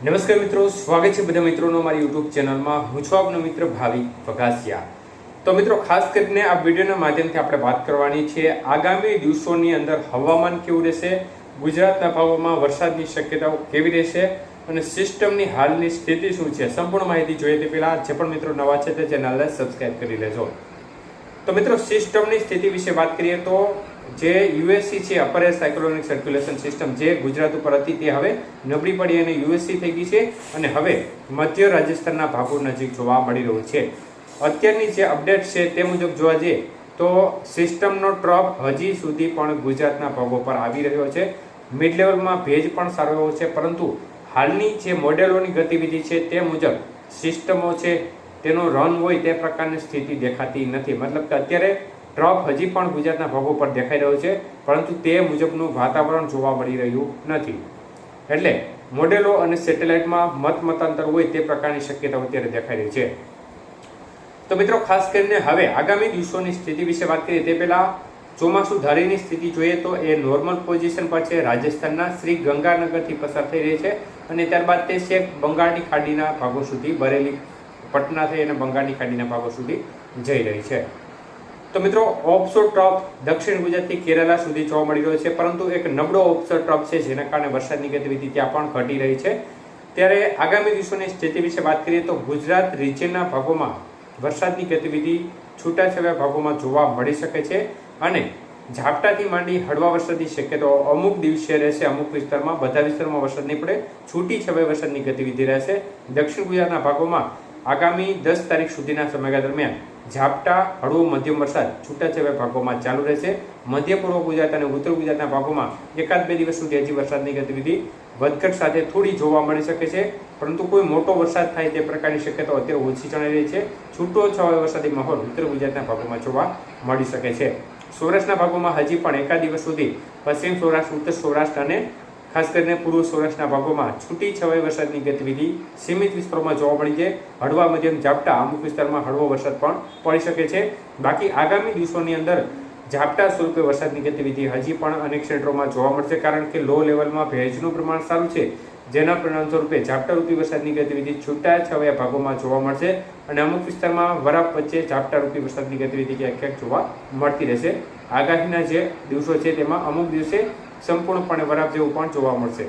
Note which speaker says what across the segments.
Speaker 1: નમસ્કાર મિત્રો, સ્વાગત છે બધા મિત્રોનો મારી યુટ્યુબ ચેનલમાં. હું છું આપનો મિત્ર ભાવિક વઘાસિયા. તો મિત્રો, ખાસ કરીને આ વિડીયોના માધ્યમથી આપણે વાત કરવાની છે આગામી દિવસોની અંદર હવામાન કેવું રહેશે, ગુજરાતના ભાગોમાં વરસાદની શક્યતાઓ કેવી રહેશે અને સિસ્ટમની હાલની સ્થિતિ શું છે. સંપૂર્ણ માહિતી જોઈએ તે પહેલા જે પણ મિત્રો નવા છે તે ચેનલને સબસ્ક્રાઇબ કરી લેજો. તો મિત્રો, સિસ્ટમની સ્થિતિ વિશે વાત કરીએ તો જે યુએસસી છે, upper air cyclonic circulation system, જે ગુજરાત ઉપર હતી તે હવે નબળી પડી અને યુએસસી થઈ ગઈ છે અને હવે મધ્ય રાજસ્થાનના ભાગો નજીક જોવા મળી રહ્યું છે. અત્યારની જે અપડેટ છે તે મુજબ જોવા જઈએ તો સિસ્ટમનો ટ્રફ હજી સુધી પણ ગુજરાતના ભાગો પર આવી રહ્યો છે. મિડ લેવલમાં ભેજ પણ સારો એવો છે, પરંતુ હાલની જે મોડેલોની ગતિવિધિ છે તે મુજબ સિસ્ટમો છે તેનો રન હોય તે પ્રકારની સ્થિતિ દેખાતી નથી. મતલબ કે અત્યારે ટ્રફ હજી પણ ગુજરાતના ભાગો પર દેખાઈ રહ્યો છે, પરંતુ તે મુજબનું વાતાવરણ જોવા મળી રહ્યું નથી. એટલે મોડેલો અને સેટેલાઇટમાં મતાંતર હોય તે પ્રકારની શક્યતાઓ અત્યારે દેખાઈ રહી છે. તો મિત્રો, ખાસ કરીને હવે આગામી દિવસોની સ્થિતિ વિશે વાત કરીએ તે પહેલા ચોમાસુ ધારીની સ્થિતિ જોઈએ તો એ નોર્મલ પોઝિશન પર છે. રાજસ્થાનના શ્રી ગંગાનગરથી પસાર થઈ રહી છે અને ત્યારબાદ તે છેક બંગાળની ખાડીના ભાગો સુધી, બરેલી પટના થઈ અને બંગાળની ખાડીના ભાગો સુધી જઈ રહી છે. તો મિત્રો, ઓફશોર ટ્રફ દક્ષિણ ગુજરાતથી કેરલા સુધી જોવા મળી રહ્યો છે, પરંતુ એક નબળો ઓફશોર ટ્રફ છે જેના કારણે વરસાદની ગતિવિધિ ત્યાં પણ ઘટી રહી છે. ત્યારે આગામી દિવસોની સ્થિતિ વિશે વાત કરીએ તો ગુજરાત રીજનના ભાગોમાં વરસાદની ગતિવિધિ છૂટાછવાયા ભાગોમાં જોવા મળી શકે છે અને ઝાપટાથી માંડી હળવા વરસાદની શક્યતાઓ અમુક દિવસે રહેશે. અમુક વિસ્તારમાં, બધા વિસ્તારમાં વરસાદ નહીં પડે, છૂટી છવાઈ વરસાદની ગતિવિધિ રહેશે. દક્ષિણ ગુજરાતના ભાગોમાં આગામી 10 તારીખ સુધીના સમયગાળા દરમિયાન ઝાપટા, હળવો મધ્યમ વરસાદ છૂટાછવાયા ભાગોમાં ચાલુ રહેશે. મધ્ય પૂર્વ ગુજરાત અને ઉત્તર ગુજરાતના ભાગોમાં એકાદ બે દિવસ સુધી હજી વરસાદની ગતિવિધિ વધઘટ સાથે થોડી જોવા મળી શકે છે, પરંતુ કોઈ મોટો વરસાદ થાય તે પ્રકારની શક્યતાઓ અત્યારે ઓછી જણાઈ રહી છે. છૂટો છવાયો વરસાદી માહોલ ઉત્તર ગુજરાતના ભાગોમાં જોવા મળી શકે છે. સૌરાષ્ટ્રના ભાગોમાં હજી પણ એકાદ દિવસ સુધી પશ્ચિમ સૌરાષ્ટ્ર, ઉત્તર સૌરાષ્ટ્ર અને ખાસ કરીને પૂર્વ સૌરાષ્ટ્રના ભાગોમાં છૂટી છવાઈ વરસાદની ગતિવિધિ સીમિત વિસ્તારોમાં જોવા મળી છે. હળવા મધ્યમ ઝાપટા, અમુક વિસ્તારમાં હળવો વરસાદ પણ પડી શકે છે. બાકી આગામી દિવસોની અંદર ઝાપટા સ્વરૂપે વરસાદની ગતિવિધિ હજી પણ અનેક ક્ષેત્રોમાં જોવા મળશે, કારણ કે લો લેવલમાં ભેજનું પ્રમાણ સારું છે, જેના પરિણામ સ્વરૂપે ઝાપટારૂપી વરસાદની ગતિવિધિ છૂટા છવાયા ભાગોમાં જોવા મળશે અને અમુક વિસ્તારમાં વરાપ વચ્ચે ઝાપટારૂપી વરસાદની ગતિવિધિ ક્યાંક ક્યાંક જોવા મળતી રહેશે. આગાહીના જે દિવસો છે તેમાં અમુક દિવસે સંપૂર્ણપણે વરાપ જેવું પણ જોવા મળશે.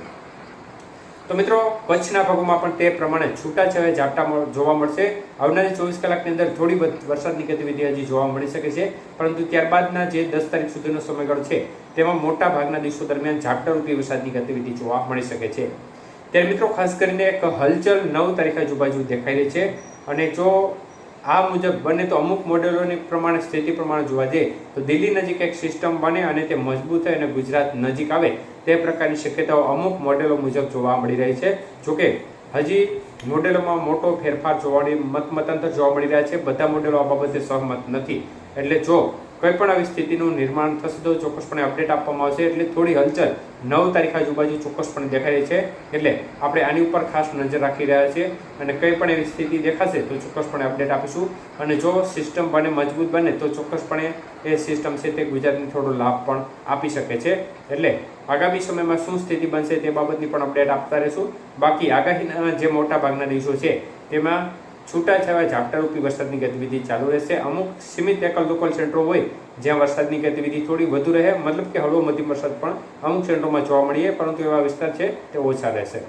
Speaker 1: તો મિત્રો, કચ્છના ભાગોમાં પણ તે પ્રમાણે છૂટાછવાયા ઝાપટા જોવા મળશે. આવનારી 24 કલાકની અંદર થોડી વરસાદની ગતિવિધિ હજી જોવા મળી શકે છે, પરંતુ ત્યારબાદના જે 10 તારીખ સુધીનો સમયગાળો છે તેમાં મોટા ભાગના દિવસો દરમિયાન ઝાપટારૂપી વરસાદની ગતિવિધિ જોવા મળી શકે છે. ત્યારે મિત્રો, ખાસ કરીને એક હલચલ 9 તારીખે આજુબાજુ દેખાઈ રહી છે અને જો આ મુજબ બને તો અમુક મોડેલોની પ્રમાણે સ્થિતિ પ્રમાણે જોવા જઈએ તો દિલ્હી નજીક એક સિસ્ટમ બને અને તે મજબૂત થાય અને ગુજરાત નજીક આવે તે પ્રકારની શક્યતાઓ અમુક મોડેલો મુજબ જોવા મળી રહી છે. જોકે હજી મોડેલોમાં મોટો ફેરફાર મતાંતર જોવા મળી રહ્યા છે. બધા મોડેલો આ બાબતે સહમત નથી. એટલે જો કોઈ પણ આવી સ્થિતિનું નિર્માણ થશે તો ચોક્કસપણે અપડેટ આપવામાં આવશે. એટલે થોડી હલચલ 9 તારીખ આજુબાજુ ચોક્કસપણે દેખાઈ રહી છે. એટલે આપણે આની ઉપર ખાસ નજર રાખી રહ્યા છીએ અને કંઈ પણ એવી સ્થિતિ દેખાશે તો ચોક્કસપણે અપડેટ આપીશું. અને જો સિસ્ટમ બને, મજબૂત બને તો ચોક્કસપણે એ સિસ્ટમ છે તે ગુજરાતને થોડો લાભ પણ આપી શકે છે. એટલે આગામી સમયમાં શું સ્થિતિ બનશે તે બાબતની પણ અપડેટ આપતા રહીશું. બાકી આગાહીના જે મોટા ભાગના દિવસો છે તેમાં છૂટાછવાયા ઝાપટારૂપી વરસાદની ગતિવિધિ ચાલુ રહેશે. અમુક સીમિત એકલ લોકલ સેન્ટરો હોય જ્યાં વરસાદની ગતિવિધિ થોડી વધુ રહે, મતલબ કે હળવો મધ્યમ વરસાદ પણ અમુક સેન્ટરોમાં જોવા મળીએ, પરંતુ એવા વિસ્તાર છે તે ઓછા રહેશે.